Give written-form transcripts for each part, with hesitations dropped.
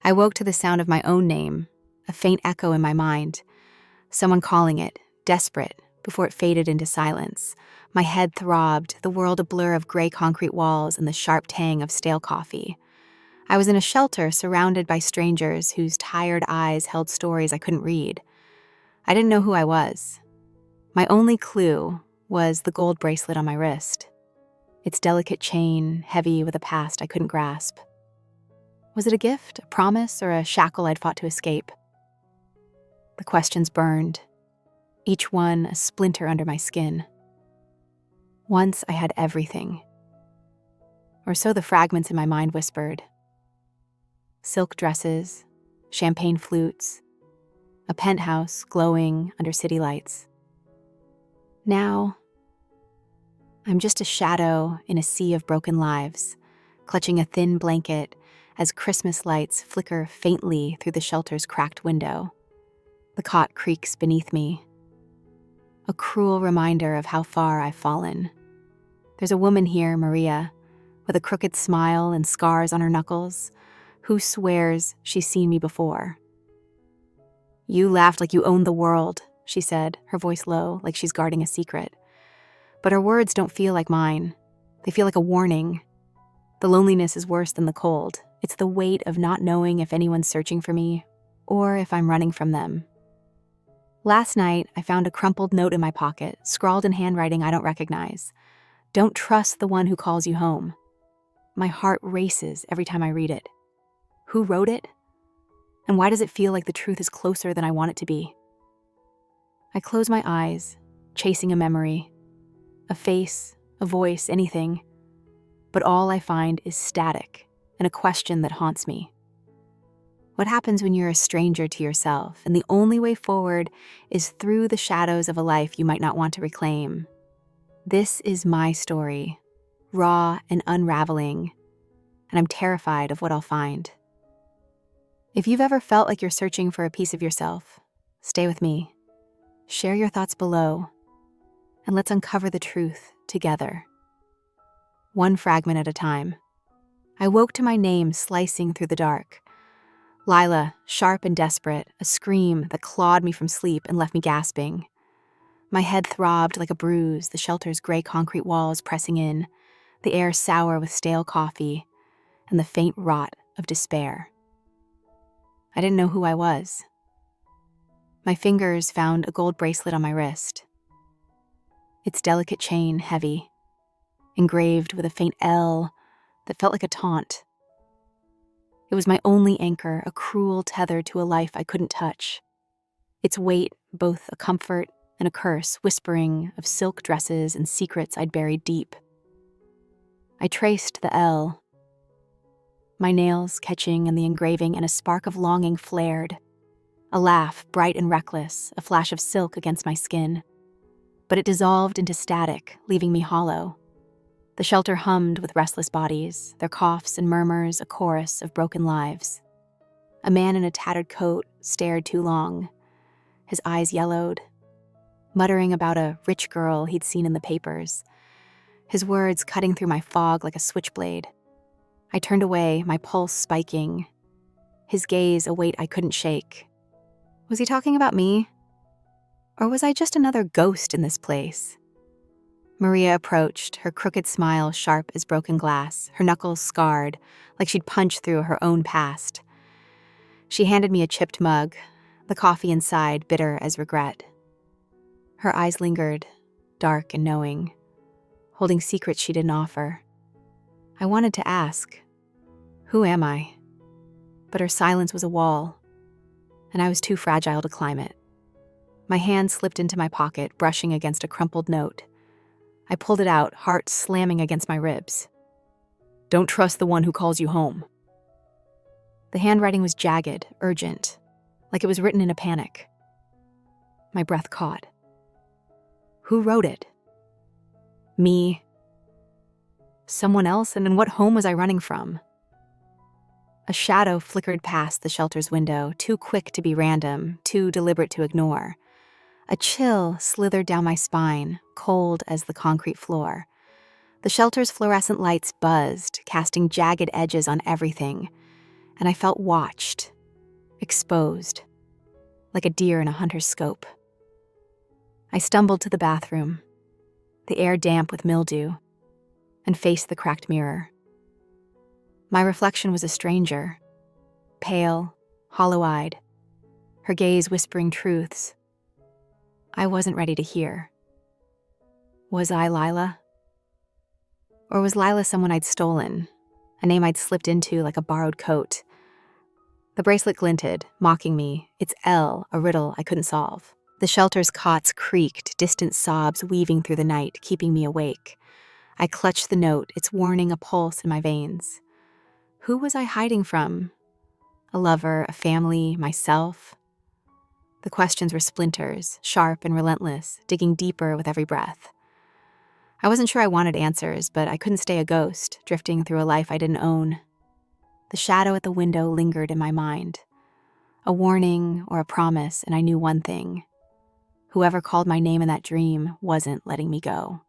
I woke to the sound of my own name, a faint echo in my mind, someone calling it, desperate, before it faded into silence. My head throbbed, the world a blur of gray concrete walls and the sharp tang of stale coffee. I was in a shelter surrounded by strangers whose tired eyes held stories I couldn't read. I didn't know who I was. My only clue was the gold bracelet on my wrist, its delicate chain heavy with a past I couldn't grasp. Was it a gift, a promise, or a shackle I'd fought to escape? The questions burned, each one a splinter under my skin. Once I had everything. Or so the fragments in my mind whispered. Silk dresses, champagne flutes, a penthouse glowing under city lights. Now, I'm just a shadow in a sea of broken lives, clutching a thin blanket as Christmas lights flicker faintly through the shelter's cracked window. The cot creaks beneath me, a cruel reminder of how far I've fallen. There's a woman here, Maria, with a crooked smile and scars on her knuckles, who swears she's seen me before. You laughed like you owned the world, she said, her voice low, like she's guarding a secret. But her words don't feel like mine. They feel like a warning. The loneliness is worse than the cold. It's the weight of not knowing if anyone's searching for me or if I'm running from them. Last night, I found a crumpled note in my pocket, scrawled in handwriting I don't recognize. Don't trust the one who calls you home. My heart races every time I read it. Who wrote it? And why does it feel like the truth is closer than I want it to be? I close my eyes, chasing a memory, a face, a voice, anything. But all I find is static and a question that haunts me. What happens when you're a stranger to yourself and the only way forward is through the shadows of a life you might not want to reclaim? This is my story, raw and unraveling, and I'm terrified of what I'll find. If you've ever felt like you're searching for a piece of yourself, stay with me. Share your thoughts below, and let's uncover the truth together. One fragment at a time. I woke to my name slicing through the dark. Lila, sharp and desperate, a scream that clawed me from sleep and left me gasping. My head throbbed like a bruise, the shelter's gray concrete walls pressing in, the air sour with stale coffee, and the faint rot of despair. I didn't know who I was. My fingers found a gold bracelet on my wrist, its delicate chain heavy, engraved with a faint L that felt like a taunt. It was my only anchor, a cruel tether to a life I couldn't touch. Its weight, both a comfort and a curse, whispering of silk dresses and secrets I'd buried deep. I traced the L, my nails catching in the engraving, and a spark of longing flared. A laugh, bright and reckless, a flash of silk against my skin. But it dissolved into static, leaving me hollow. The shelter hummed with restless bodies, their coughs and murmurs a chorus of broken lives. A man in a tattered coat stared too long, his eyes yellowed, muttering about a rich girl he'd seen in the papers, his words cutting through my fog like a switchblade. I turned away, my pulse spiking, his gaze a weight I couldn't shake. Was he talking about me? Or was I just another ghost in this place? Maria approached, her crooked smile sharp as broken glass, her knuckles scarred, like she'd punched through her own past. She handed me a chipped mug, the coffee inside bitter as regret. Her eyes lingered, dark and knowing, holding secrets she didn't offer. I wanted to ask, who am I? But her silence was a wall, and I was too fragile to climb it. My hand slipped into my pocket, brushing against a crumpled note. I pulled it out, heart slamming against my ribs. Don't trust the one who calls you home. The handwriting was jagged, urgent, like it was written in a panic. My breath caught. Who wrote it? Me? Someone else? And in what home was I running from? A shadow flickered past the shelter's window, too quick to be random, too deliberate to ignore. A chill slithered down my spine, cold as the concrete floor. The shelter's fluorescent lights buzzed, casting jagged edges on everything, and I felt watched, exposed, like a deer in a hunter's scope. I stumbled to the bathroom, the air damp with mildew, and faced the cracked mirror. My reflection was a stranger, pale, hollow-eyed, her gaze whispering truths I wasn't ready to hear. Was I Lila? Or was Lila someone I'd stolen, a name I'd slipped into like a borrowed coat? The bracelet glinted, mocking me, its L a riddle I couldn't solve. The shelter's cots creaked, distant sobs weaving through the night, keeping me awake. I clutched the note, its warning a pulse in my veins. Who was I hiding from? A lover, a family, myself? The questions were splinters, sharp and relentless, digging deeper with every breath. I wasn't sure I wanted answers, but I couldn't stay a ghost, drifting through a life I didn't own. The shadow at the window lingered in my mind. A warning or a promise, and I knew one thing. Whoever called my name in that dream wasn't letting me go.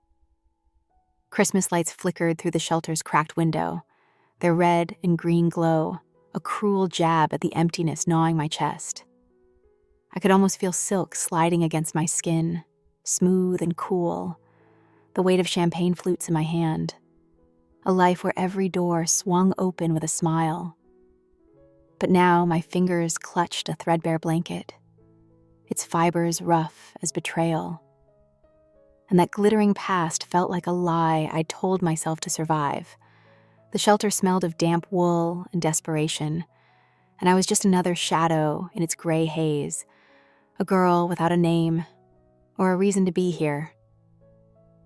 Christmas lights flickered through the shelter's cracked window, their red and green glow, a cruel jab at the emptiness gnawing my chest. I could almost feel silk sliding against my skin, smooth and cool, the weight of champagne flutes in my hand, a life where every door swung open with a smile. But now my fingers clutched a threadbare blanket, its fibers rough as betrayal. And that glittering past felt like a lie I'd told myself to survive. The shelter smelled of damp wool and desperation, and I was just another shadow in its gray haze, a girl without a name or a reason to be here.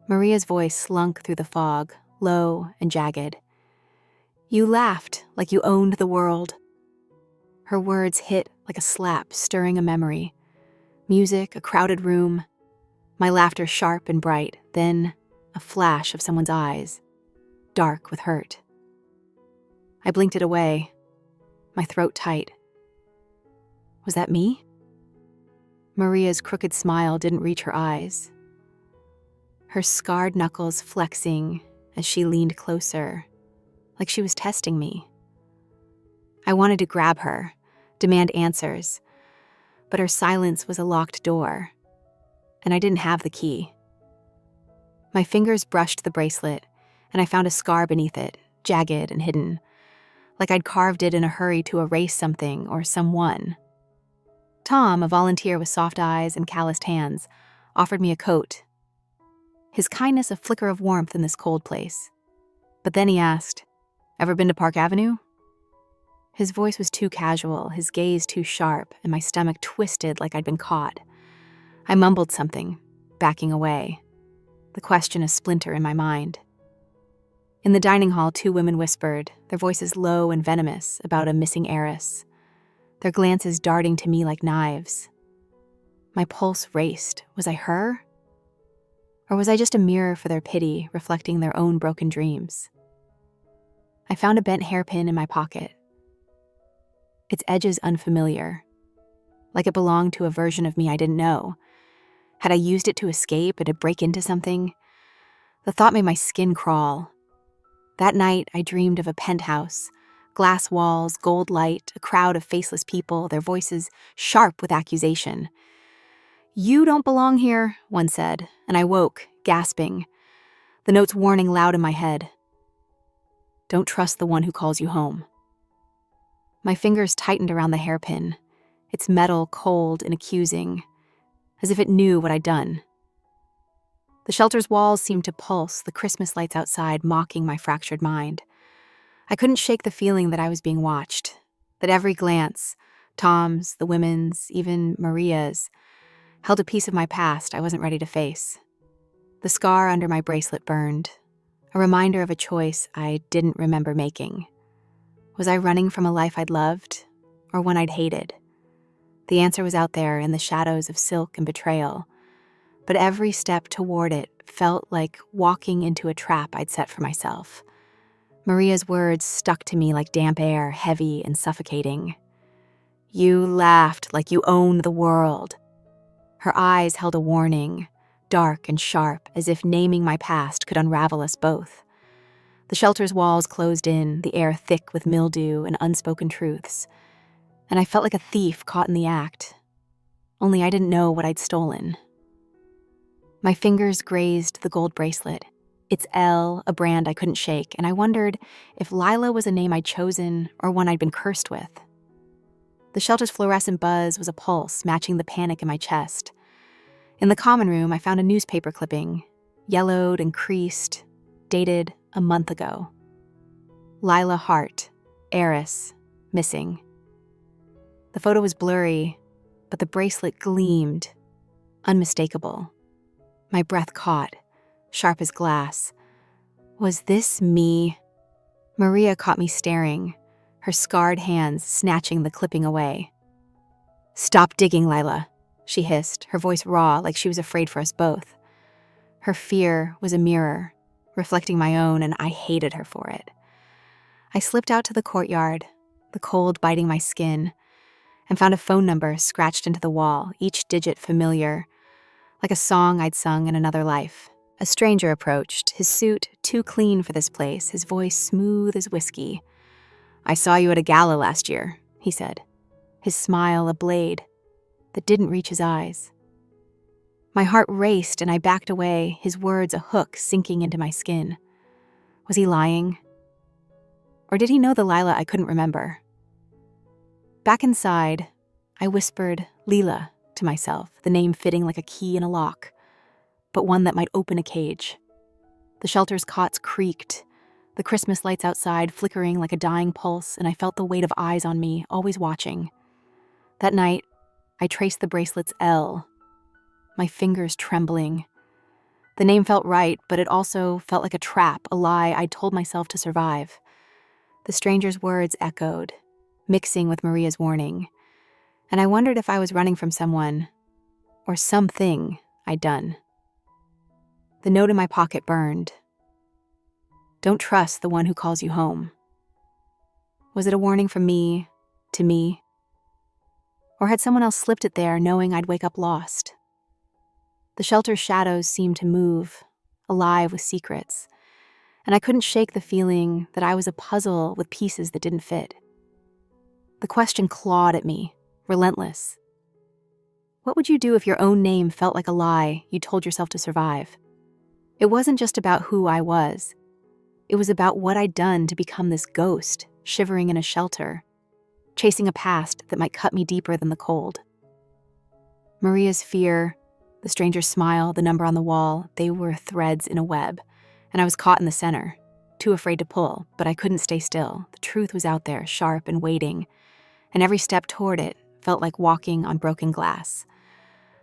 Maria's voice slunk through the fog, low and jagged. You laughed like you owned the world. Her words hit like a slap, stirring a memory. Music, a crowded room, my laughter sharp and bright, then a flash of someone's eyes, dark with hurt. I blinked it away, my throat tight. Was that me? Maria's crooked smile didn't reach her eyes. Her scarred knuckles flexing as she leaned closer, like she was testing me. I wanted to grab her, demand answers, but her silence was a locked door, and I didn't have the key. My fingers brushed the bracelet, and I found a scar beneath it, jagged and hidden, like I'd carved it in a hurry to erase something or someone. Tom, a volunteer with soft eyes and calloused hands, offered me a coat. His kindness a flicker of warmth in this cold place. But then he asked, "Ever been to Park Avenue?" His voice was too casual, his gaze too sharp, and my stomach twisted like I'd been caught. I mumbled something, backing away, the question a splinter in my mind. In the dining hall, two women whispered, their voices low and venomous, about a missing heiress, their glances darting to me like knives. My pulse raced. Was I her? Or was I just a mirror for their pity, reflecting their own broken dreams? I found a bent hairpin in my pocket. Its edges unfamiliar, like it belonged to a version of me I didn't know. Had I used it to escape and to break into something? The thought made my skin crawl. That night, I dreamed of a penthouse, glass walls, gold light, a crowd of faceless people, their voices sharp with accusation. "You don't belong here," one said, and I woke, gasping, the notes warning loud in my head. "Don't trust the one who calls you home." My fingers tightened around the hairpin, its metal cold and accusing, as if it knew what I'd done. The shelter's walls seemed to pulse, the Christmas lights outside mocking my fractured mind. I couldn't shake the feeling that I was being watched, that every glance, Tom's, the women's, even Maria's, held a piece of my past I wasn't ready to face. The scar under my bracelet burned, a reminder of a choice I didn't remember making. Was I running from a life I'd loved, or one I'd hated? The answer was out there in the shadows of silk and betrayal, but every step toward it felt like walking into a trap I'd set for myself. Maria's words stuck to me like damp air, heavy and suffocating. "You laughed like you owned the world." Her eyes held a warning, dark and sharp, as if naming my past could unravel us both. The shelter's walls closed in, the air thick with mildew and unspoken truths. And I felt like a thief caught in the act. Only I didn't know what I'd stolen. My fingers grazed the gold bracelet. It's L, a brand I couldn't shake, and I wondered if Lila was a name I'd chosen or one I'd been cursed with. The shelter's fluorescent buzz was a pulse, matching the panic in my chest. In the common room, I found a newspaper clipping, yellowed and creased, dated a month ago. Lila Hart, heiress, missing. The photo was blurry, but the bracelet gleamed, unmistakable. My breath caught, sharp as glass. Was this me? Maria caught me staring, her scarred hands snatching the clipping away. "Stop digging, Lila," she hissed, her voice raw like she was afraid for us both. Her fear was a mirror, reflecting my own, and I hated her for it. I slipped out to the courtyard, the cold biting my skin, and found a phone number scratched into the wall, each digit familiar, like a song I'd sung in another life. A stranger approached, his suit too clean for this place, his voice smooth as whiskey. "I saw you at a gala last year," he said, his smile a blade that didn't reach his eyes. My heart raced and I backed away, his words a hook sinking into my skin. Was he lying? Or did he know the Lila I couldn't remember? Back inside, I whispered Lila to myself, the name fitting like a key in a lock, but one that might open a cage. The shelter's cots creaked, the Christmas lights outside flickering like a dying pulse, and I felt the weight of eyes on me, always watching. That night, I traced the bracelet's L, my fingers trembling. The name felt right, but it also felt like a trap, a lie I'd told myself to survive. The stranger's words echoed, mixing with Maria's warning, and I wondered if I was running from someone or something I'd done. The note in my pocket burned. "Don't trust the one who calls you home." Was it a warning from me to me? Or had someone else slipped it there knowing I'd wake up lost? The shelter's shadows seemed to move, alive with secrets, and I couldn't shake the feeling that I was a puzzle with pieces that didn't fit. The question clawed at me, relentless. What would you do if your own name felt like a lie you told yourself to survive? It wasn't just about who I was. It was about what I'd done to become this ghost, shivering in a shelter, chasing a past that might cut me deeper than the cold. Maria's fear, the stranger's smile, the number on the wall, they were threads in a web, and I was caught in the center, too afraid to pull, but I couldn't stay still. The truth was out there, sharp and waiting, and every step toward it felt like walking on broken glass.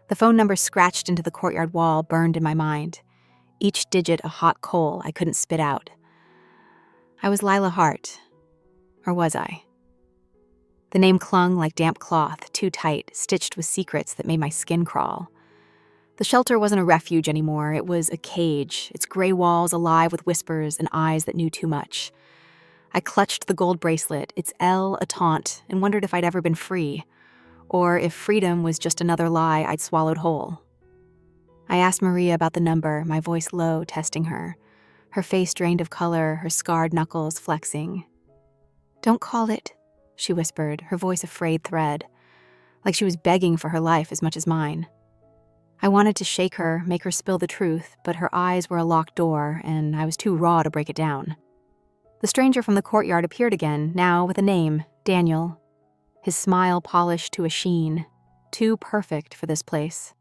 The phone number scratched into the courtyard wall burned in my mind, each digit a hot coal I couldn't spit out. I was Lila Hart, or was I? The name clung like damp cloth, too tight, stitched with secrets that made my skin crawl. The shelter wasn't a refuge anymore, it was a cage, its gray walls alive with whispers and eyes that knew too much. I clutched the gold bracelet, its L a taunt, and wondered if I'd ever been free, or if freedom was just another lie I'd swallowed whole. I asked Maria about the number, my voice low, testing her. Her face drained of color, her scarred knuckles flexing. "Don't call it," she whispered, her voice a frayed thread, like she was begging for her life as much as mine. I wanted to shake her, make her spill the truth, but her eyes were a locked door, and I was too raw to break it down. The stranger from the courtyard appeared again, now with a name, Daniel. His smile polished to a sheen, too perfect for this place.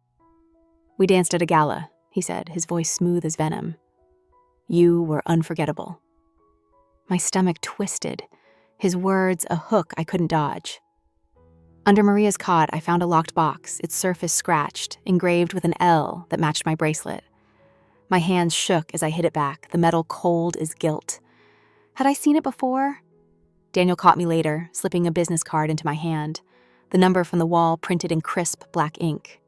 "We danced at a gala," he said, his voice smooth as venom. "You were unforgettable." My stomach twisted, his words a hook I couldn't dodge. Under Maria's cot, I found a locked box, its surface scratched, engraved with an L that matched my bracelet. My hands shook as I hid it back, the metal cold as guilt. Had I seen it before? Daniel caught me later, slipping a business card into my hand, the number from the wall printed in crisp black ink.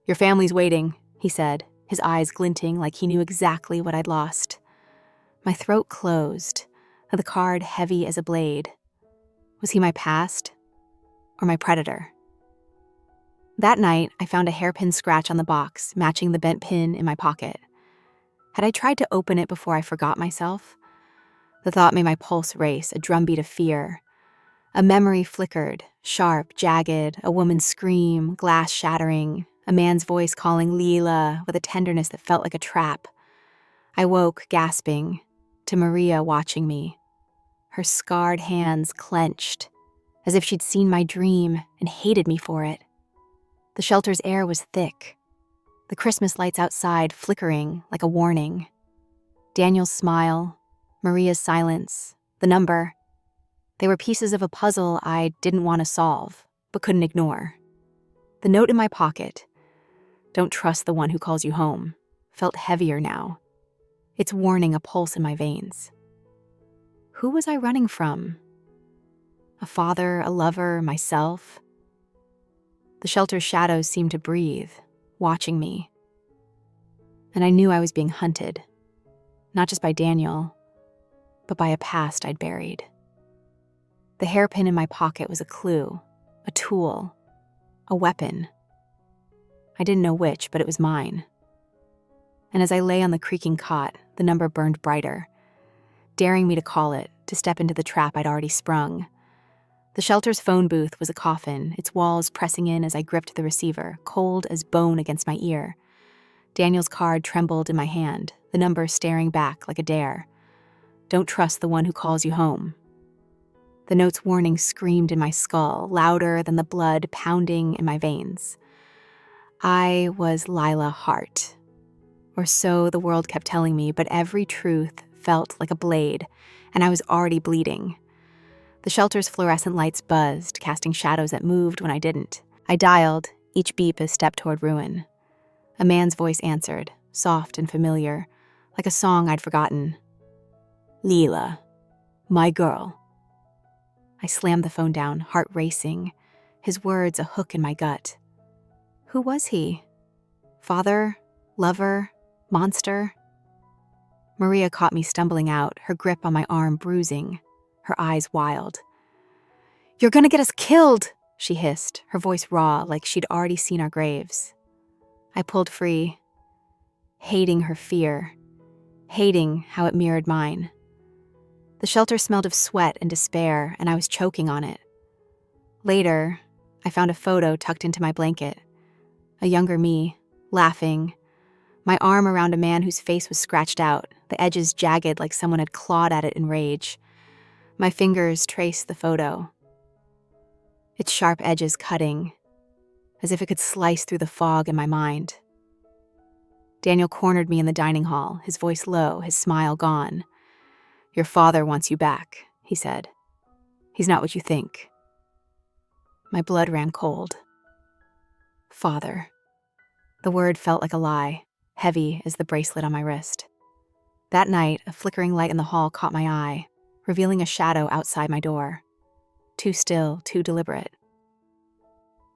"Your family's waiting," he said, his eyes glinting like he knew exactly what I'd lost. My throat closed, the card heavy as a blade. Was he my past? Or my predator? That night, I found a hairpin scratch on the box, matching the bent pin in my pocket. Had I tried to open it before I forgot myself? The thought made my pulse race, a drumbeat of fear. A memory flickered, sharp, jagged, a woman's scream, glass shattering, a man's voice calling Lila with a tenderness that felt like a trap. I woke, gasping, to Maria watching me, her scarred hands clenched, as if she'd seen my dream and hated me for it. The shelter's air was thick, the Christmas lights outside flickering like a warning. Daniel's smile, Maria's silence, the number. They were pieces of a puzzle I didn't want to solve, but couldn't ignore. The note in my pocket, "Don't trust the one who calls you home," felt heavier now, its warning a pulse in my veins. Who was I running from? A father, a lover, myself? The shelter's shadows seemed to breathe, watching me. And I knew I was being hunted, not just by Daniel, but by a past I'd buried. The hairpin in my pocket was a clue, a tool, a weapon. I didn't know which, but it was mine. And as I lay on the creaking cot, the number burned brighter, daring me to call it, to step into the trap I'd already sprung. The shelter's phone booth was a coffin, its walls pressing in as I gripped the receiver, cold as bone against my ear. Daniel's card trembled in my hand, the number staring back like a dare. "Don't trust the one who calls you home." The note's warning screamed in my skull, louder than the blood pounding in my veins. I was Lila Hart. Or so the world kept telling me, but every truth felt like a blade, and I was already bleeding. The shelter's fluorescent lights buzzed, casting shadows that moved when I didn't. I dialed, each beep a step toward ruin. A man's voice answered, soft and familiar, like a song I'd forgotten. "Lila, my girl." I slammed the phone down, heart racing, his words a hook in my gut. Who was he? Father? Lover? Monster? Maria caught me stumbling out, her grip on my arm bruising, her eyes wild. "You're gonna get us killed," she hissed, her voice raw like she'd already seen our graves. I pulled free, hating her fear, hating how it mirrored mine. The shelter smelled of sweat and despair, and I was choking on it. Later, I found a photo tucked into my blanket. A younger me, laughing, my arm around a man whose face was scratched out, the edges jagged like someone had clawed at it in rage. My fingers traced the photo, its sharp edges cutting, as if it could slice through the fog in my mind. Daniel cornered me in the dining hall, his voice low, his smile gone. "Your father wants you back," he said. "He's not what you think." My blood ran cold. Father. The word felt like a lie, heavy as the bracelet on my wrist. That night, a flickering light in the hall caught my eye, revealing a shadow outside my door. Too still, too deliberate.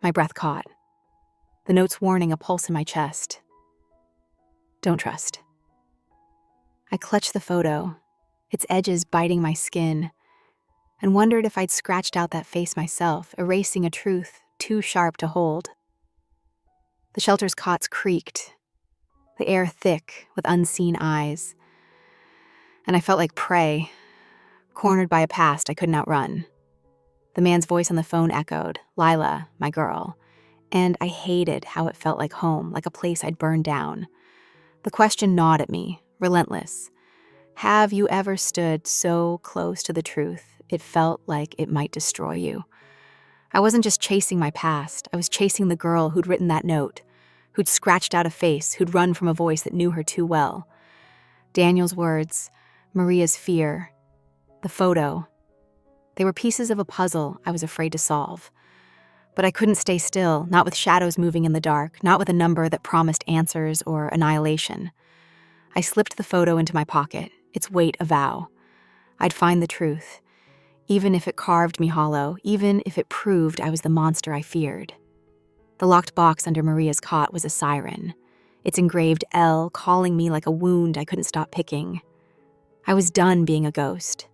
My breath caught. The note's warning a pulse in my chest. "Don't trust." I clutched the photo, its edges biting my skin, and wondered if I'd scratched out that face myself, erasing a truth too sharp to hold. The shelter's cots creaked, the air thick with unseen eyes, and I felt like prey, cornered by a past I couldn't outrun. The man's voice on the phone echoed, "Lila, my girl," and I hated how it felt like home, like a place I'd burned down. The question gnawed at me, relentless. Have you ever stood so close to the truth it felt like it might destroy you? I wasn't just chasing my past, I was chasing the girl who'd written that note, who'd scratched out a face, who'd run from a voice that knew her too well. Daniel's words, Maria's fear, the photo. They were pieces of a puzzle I was afraid to solve. But I couldn't stay still, not with shadows moving in the dark, not with a number that promised answers or annihilation. I slipped the photo into my pocket, its weight a vow. I'd find the truth, even if it carved me hollow, even if it proved I was the monster I feared. The locked box under Maria's cot was a siren, its engraved L calling me like a wound I couldn't stop picking. I was done being a ghost,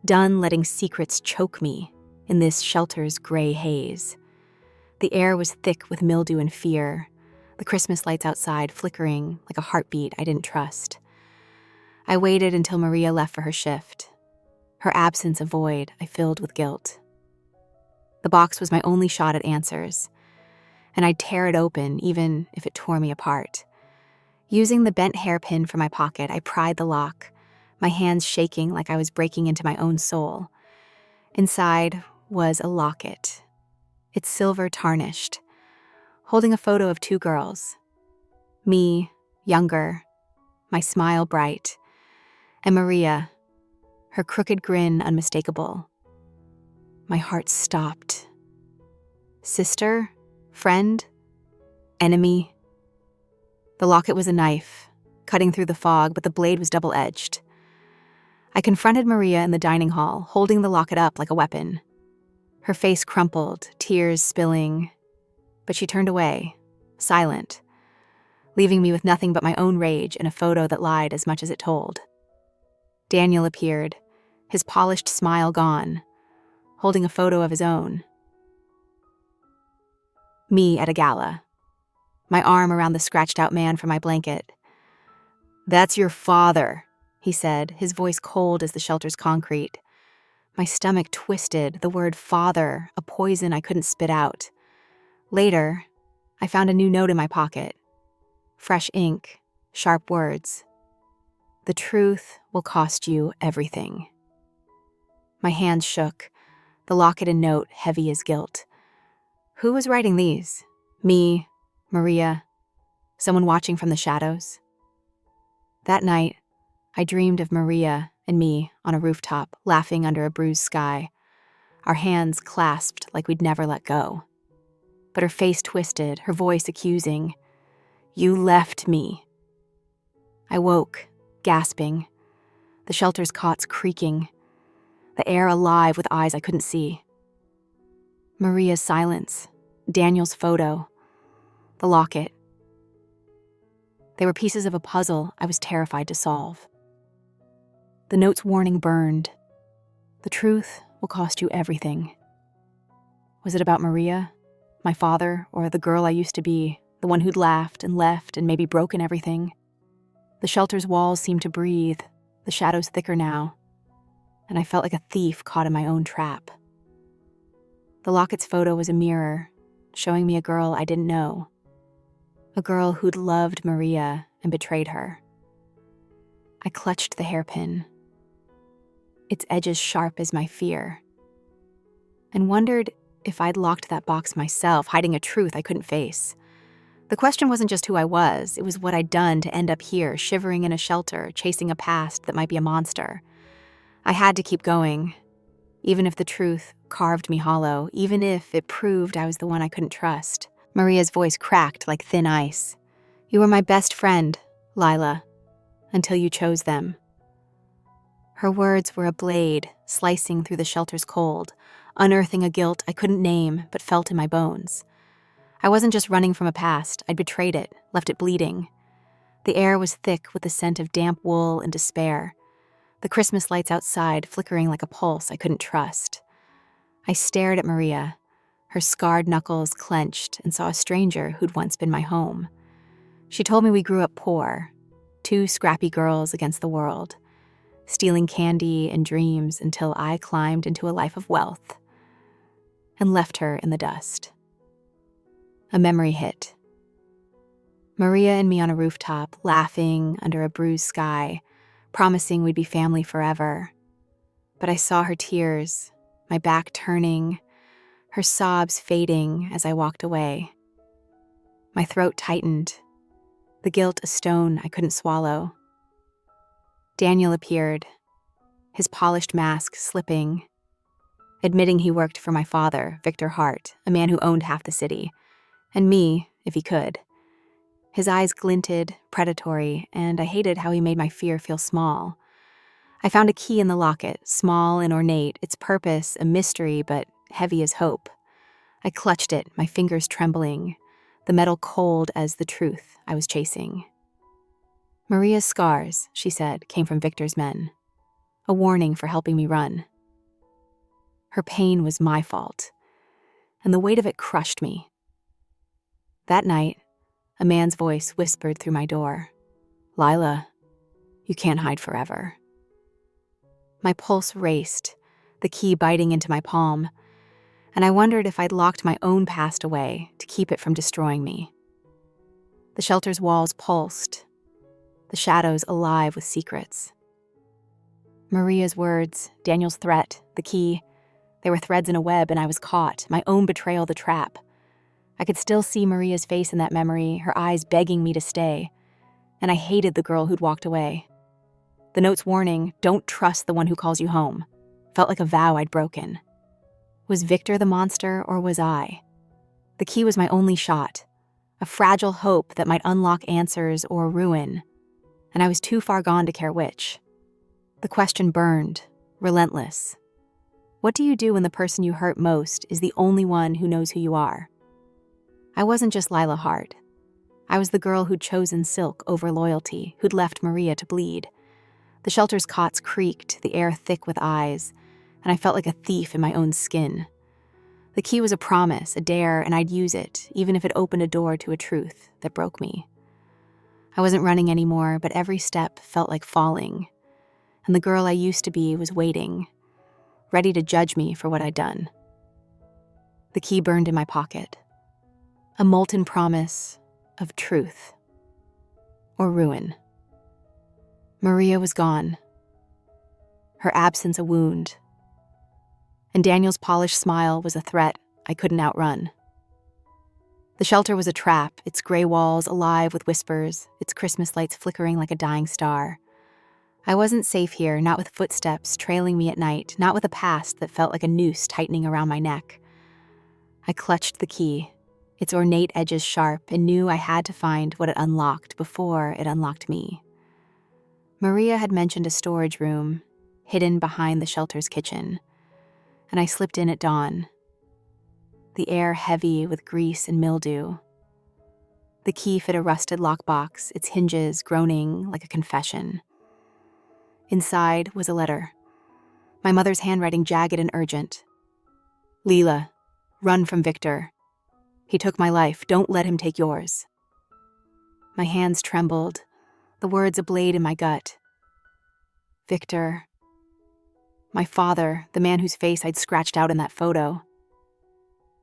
done letting secrets choke me in this shelter's gray haze. The air was thick with mildew and fear, the Christmas lights outside flickering like a heartbeat I didn't trust. I waited until Maria left for her shift, Her absence a void I filled with guilt. The box was my only shot at answers, and I'd tear it open even if it tore me apart. Using the bent hairpin from my pocket, I pried the lock, my hands shaking like I was breaking into my own soul. Inside was a locket, its silver tarnished, holding a photo of two girls. Me, younger, my smile bright, and Maria, her crooked grin unmistakable. My heart stopped. Sister? Friend? Enemy? The locket was a knife, cutting through the fog, but the blade was double-edged. I confronted Maria in the dining hall, holding the locket up like a weapon. Her face crumpled, tears spilling, but she turned away, silent, leaving me with nothing but my own rage and a photo that lied as much as it told. Daniel appeared, his polished smile gone, holding a photo of his own. Me at a gala, my arm around the scratched-out man from my blanket. "That's your father," he said, his voice cold as the shelter's concrete. My stomach twisted, the word father, a poison I couldn't spit out. Later, I found a new note in my pocket. Fresh ink, sharp words. "The truth will cost you everything." My hands shook, the locket and note heavy as guilt. Who was writing these? Me, Maria, someone watching from the shadows? That night, I dreamed of Maria and me on a rooftop, laughing under a bruised sky, our hands clasped like we'd never let go. But her face twisted, her voice accusing. "You left me." I woke, gasping, the shelter's cots creaking, the air alive with eyes I couldn't see. Maria's silence, Daniel's photo, the locket. They were pieces of a puzzle I was terrified to solve. The note's warning burned. The truth will cost you everything. Was it about Maria, my father, or the girl I used to be, the one who'd laughed and left and maybe broken everything? The shelter's walls seemed to breathe, the shadows thicker now, and I felt like a thief caught in my own trap. The locket's photo was a mirror, showing me a girl I didn't know. A girl who'd loved Maria and betrayed her. I clutched the hairpin, its edges sharp as my fear, and wondered if I'd locked that box myself, hiding a truth I couldn't face. The question wasn't just who I was, it was what I'd done to end up here, shivering in a shelter, chasing a past that might be a monster. I had to keep going, even if the truth carved me hollow, even if it proved I was the one I couldn't trust. Maria's voice cracked like thin ice. "You were my best friend, Lila, until you chose them." Her words were a blade slicing through the shelter's cold, unearthing a guilt I couldn't name but felt in my bones. I wasn't just running from a past, I'd betrayed it, left it bleeding. The air was thick with the scent of damp wool and despair, the Christmas lights outside flickering like a pulse I couldn't trust. I stared at Maria, her scarred knuckles clenched, and saw a stranger who'd once been my home. She told me we grew up poor, two scrappy girls against the world, stealing candy and dreams until I climbed into a life of wealth and left her in the dust. A memory hit. Maria and me on a rooftop, laughing under a bruised sky, promising we'd be family forever. But I saw her tears, my back turning, her sobs fading as I walked away. My throat tightened, the guilt a stone I couldn't swallow. Daniel appeared, his polished mask slipping, admitting he worked for my father, Victor Hart, a man who owned half the city, and me, if he could. His eyes glinted, predatory, and I hated how he made my fear feel small. I found a key in the locket, small and ornate, its purpose a mystery but heavy as hope. I clutched it, my fingers trembling, the metal cold as the truth I was chasing. "Maria's scars," she said, came from Victor's men, a warning for helping me run. Her pain was my fault, and the weight of it crushed me. That night, a man's voice whispered through my door, "Lila, you can't hide forever." My pulse raced, the key biting into my palm, and I wondered if I'd locked my own past away to keep it from destroying me. The shelter's walls pulsed, the shadows alive with secrets. Maria's words, Daniel's threat, the key, they were threads in a web, and I was caught, my own betrayal the trap. I could still see Maria's face in that memory, her eyes begging me to stay, and I hated the girl who'd walked away. The note's warning, "Don't trust the one who calls you home," felt like a vow I'd broken. Was Victor the monster, or was I? The key was my only shot, a fragile hope that might unlock answers or ruin, and I was too far gone to care which. The question burned, relentless. What do you do when the person you hurt most is the only one who knows who you are? I wasn't just Lila Hart. I was the girl who'd chosen silk over loyalty, who'd left Maria to bleed. The shelter's cots creaked, the air thick with eyes, and I felt like a thief in my own skin. The key was a promise, a dare, and I'd use it, even if it opened a door to a truth that broke me. I wasn't running anymore, but every step felt like falling, and the girl I used to be was waiting, ready to judge me for what I'd done. The key burned in my pocket, a molten promise of truth or ruin. Maria was gone, her absence a wound, and Daniel's polished smile was a threat I couldn't outrun. The shelter was a trap, its gray walls alive with whispers, its Christmas lights flickering like a dying star. I wasn't safe here, not with footsteps trailing me at night, not with a past that felt like a noose tightening around my neck. I clutched the key, its ornate edges sharp, and knew I had to find what it unlocked before it unlocked me. Maria had mentioned a storage room hidden behind the shelter's kitchen, and I slipped in at dawn, the air heavy with grease and mildew. The key fit a rusted lockbox, its hinges groaning like a confession. Inside was a letter, my mother's handwriting jagged and urgent. "Lila, run from Victor. He took my life. Don't let him take yours." My hands trembled, the words a blade in my gut. Victor. My father, the man whose face I'd scratched out in that photo.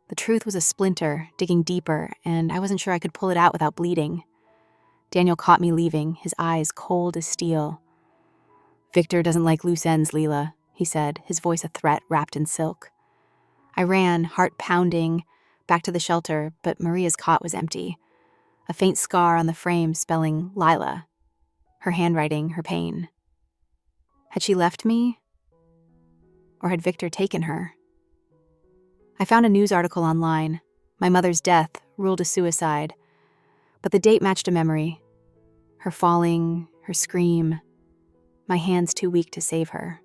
The truth was a splinter, digging deeper, and I wasn't sure I could pull it out without bleeding. Daniel caught me leaving, his eyes cold as steel. "Victor doesn't like loose ends, Lila," he said, his voice a threat wrapped in silk. I ran, heart pounding, back to the shelter, but Maria's cot was empty. A faint scar on the frame spelling Lila. Her handwriting, her pain. Had she left me? Or had Victor taken her? I found a news article online. My mother's death ruled a suicide. But the date matched a memory. Her falling, her scream. My hands too weak to save her.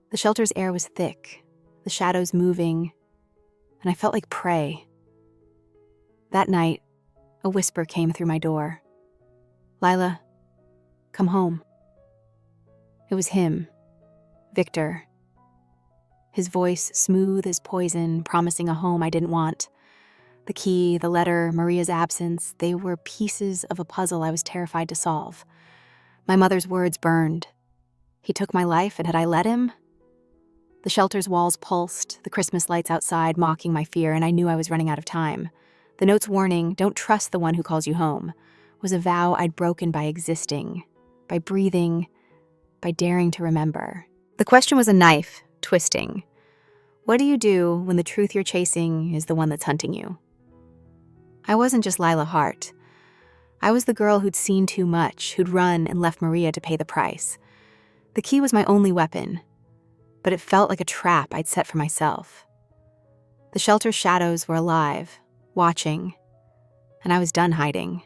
The shelter's air was thick, the shadows moving, and I felt like prey. That night, a whisper came through my door. "Lila, come home." It was him, Victor. His voice smooth as poison, promising a home I didn't want. The key, the letter, Maria's absence, they were pieces of a puzzle I was terrified to solve. My mother's words burned. He took my life, and had I let him? The shelter's walls pulsed, the Christmas lights outside mocking my fear, and I knew I was running out of time. The note's warning, "Don't trust the one who calls you home," was a vow I'd broken by existing, by breathing, by daring to remember. The question was a knife, twisting. What do you do when the truth you're chasing is the one that's hunting you? I wasn't just Lila Hart. I was the girl who'd seen too much, who'd run and left Maria to pay the price. The key was my only weapon, but it felt like a trap I'd set for myself. The shelter's shadows were alive, watching, and I was done hiding.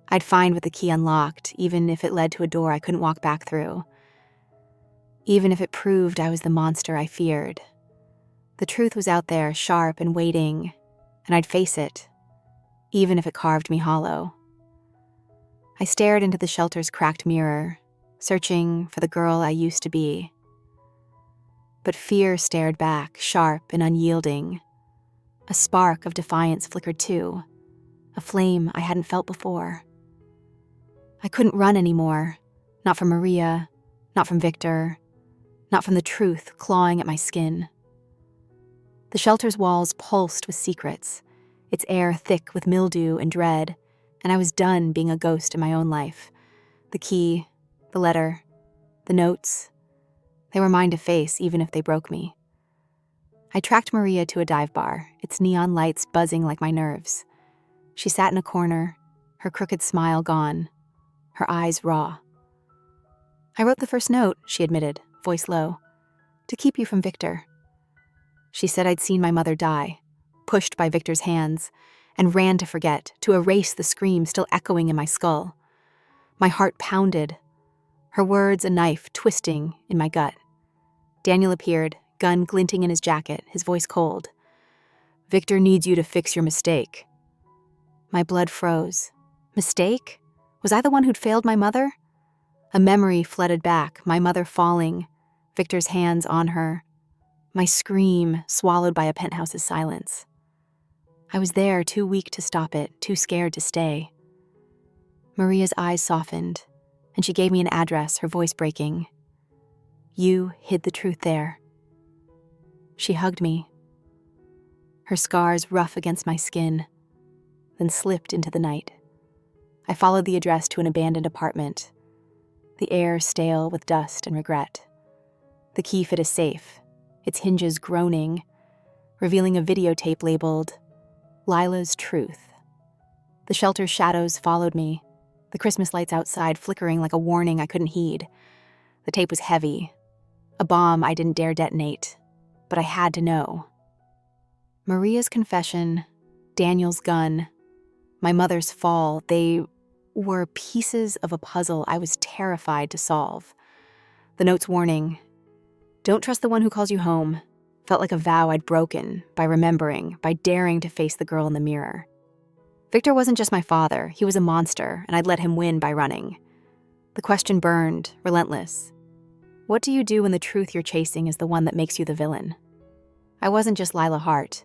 I'd find what the key unlocked, even if it led to a door I couldn't walk back through. Even if it proved I was the monster I feared. The truth was out there, sharp and waiting, and I'd face it, even if it carved me hollow. I stared into the shelter's cracked mirror, searching for the girl I used to be. But fear stared back, sharp and unyielding. A spark of defiance flickered too, a flame I hadn't felt before. I couldn't run anymore, not from Maria, Not from Victor, not from the truth clawing at my skin. The shelter's walls pulsed with secrets, its air thick with mildew and dread, and I was done being a ghost in my own life. The key, the letter, the notes, they were mine to face even if they broke me. I tracked Maria to a dive bar, its neon lights buzzing like my nerves. She sat in a corner, her crooked smile gone, her eyes raw. "I wrote the first note," she admitted, voice low, "to keep you from Victor." She said I'd seen my mother die, pushed by Victor's hands, and ran to forget, to erase the scream still echoing in my skull. My heart pounded, her words a knife twisting in my gut. Daniel appeared, gun glinting in his jacket, his voice cold. "Victor needs you to fix your mistake." My blood froze. Mistake? Was I the one who'd failed my mother? A memory flooded back, my mother falling, Victor's hands on her, my scream swallowed by a penthouse's silence. I was there, too weak to stop it, too scared to stay. Maria's eyes softened, and she gave me an address, her voice breaking. "You hid the truth there." She hugged me, her scars rough against my skin, then slipped into the night. I followed the address to an abandoned apartment, the air stale with dust and regret. The key fit a safe, its hinges groaning, revealing a videotape labeled Lila's Truth. The shelter's shadows followed me, the Christmas lights outside flickering like a warning I couldn't heed. The tape was heavy, a bomb I didn't dare detonate, but I had to know. Maria's confession, Daniel's gun, my mother's fall, they were pieces of a puzzle I was terrified to solve. The note's warning, "Don't trust the one who calls you home," felt like a vow I'd broken by remembering, by daring to face the girl in the mirror. Victor wasn't just my father, he was a monster, and I'd let him win by running. The question burned, relentless. What do you do when the truth you're chasing is the one that makes you the villain? I wasn't just Lila Hart.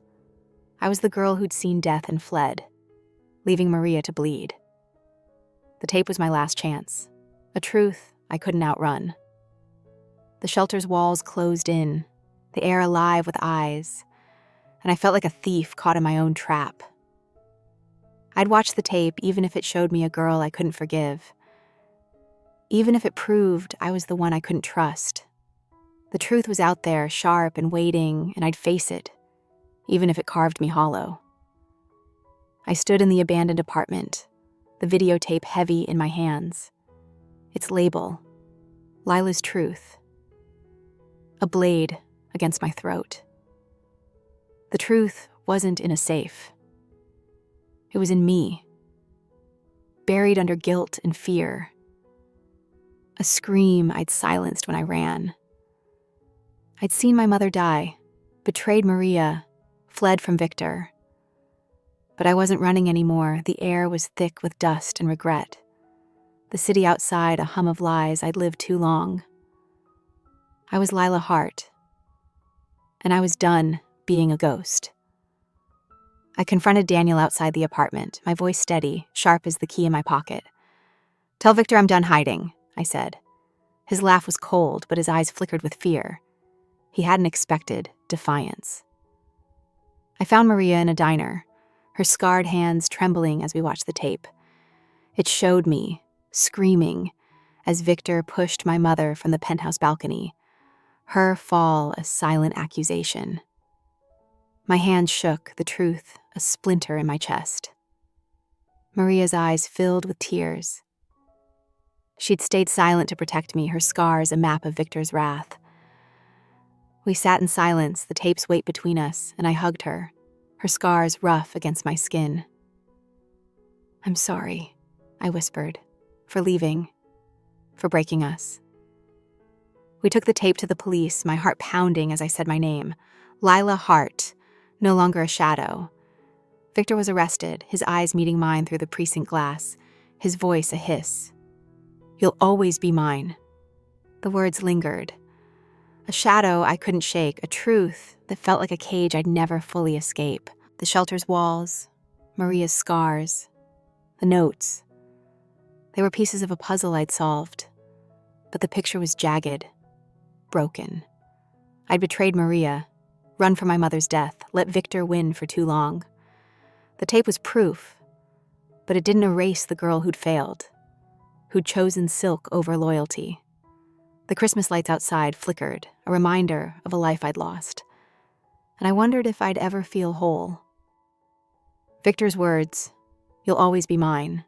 I was the girl who'd seen death and fled, leaving Maria to bleed. The tape was my last chance, a truth I couldn't outrun. The shelter's walls closed in, the air alive with eyes, and I felt like a thief caught in my own trap. I'd watch the tape even if it showed me a girl I couldn't forgive, even if it proved I was the one I couldn't trust. The truth was out there, sharp and waiting, and I'd face it, even if it carved me hollow. I stood in the abandoned apartment, the videotape heavy in my hands. Its label, Lila's Truth. A blade against my throat. The truth wasn't in a safe. It was in me, buried under guilt and fear. A scream I'd silenced when I ran. I'd seen my mother die, betrayed Maria, fled from Victor. But I wasn't running anymore. The air was thick with dust and regret. The city outside, a hum of lies I'd lived too long. I was Lila Hart, and I was done being a ghost. I confronted Daniel outside the apartment, my voice steady, sharp as the key in my pocket. "Tell Victor I'm done hiding," I said. His laugh was cold, but his eyes flickered with fear. He hadn't expected defiance. I found Maria in a diner, her scarred hands trembling as we watched the tape. It showed me, screaming, as Victor pushed my mother from the penthouse balcony, her fall a silent accusation. My hands shook, the truth a splinter in my chest. Maria's eyes filled with tears. She'd stayed silent to protect me, her scars a map of Victor's wrath. We sat in silence, the tape's weight between us, and I hugged her, her scars rough against my skin. "I'm sorry," I whispered, "for leaving, for breaking us." We took the tape to the police, my heart pounding as I said my name. Lila Hart, no longer a shadow. Victor was arrested, his eyes meeting mine through the precinct glass, his voice a hiss. "You'll always be mine." The words lingered. A shadow I couldn't shake, a truth that felt like a cage I'd never fully escape. The shelter's walls, Maria's scars, the notes. They were pieces of a puzzle I'd solved. but the picture was jagged, broken. I'd betrayed Maria, run from my mother's death, let Victor win for too long. The tape was proof, but it didn't erase the girl who'd failed, who'd chosen silk over loyalty. The Christmas lights outside flickered, a reminder of a life I'd lost. And I wondered if I'd ever feel whole. Victor's words, "You'll always be mine,"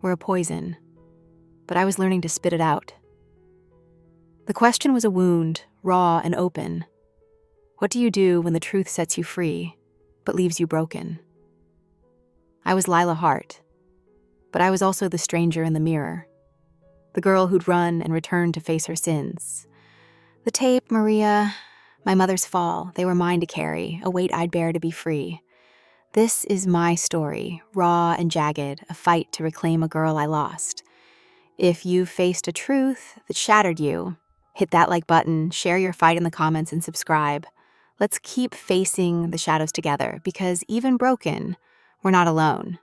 were a poison, but I was learning to spit it out. The question was a wound, raw and open. What do you do when the truth sets you free, but leaves you broken? I was Lila Hart, but I was also the stranger in the mirror, the girl who'd run and returned to face her sins. The tape, Maria, my mother's fall, they were mine to carry, a weight I'd bear to be free. This is my story, raw and jagged, a fight to reclaim a girl I lost. If you've faced a truth that shattered you, hit that like button, share your fight in the comments, and subscribe. Let's keep facing the shadows together, because even broken, we're not alone.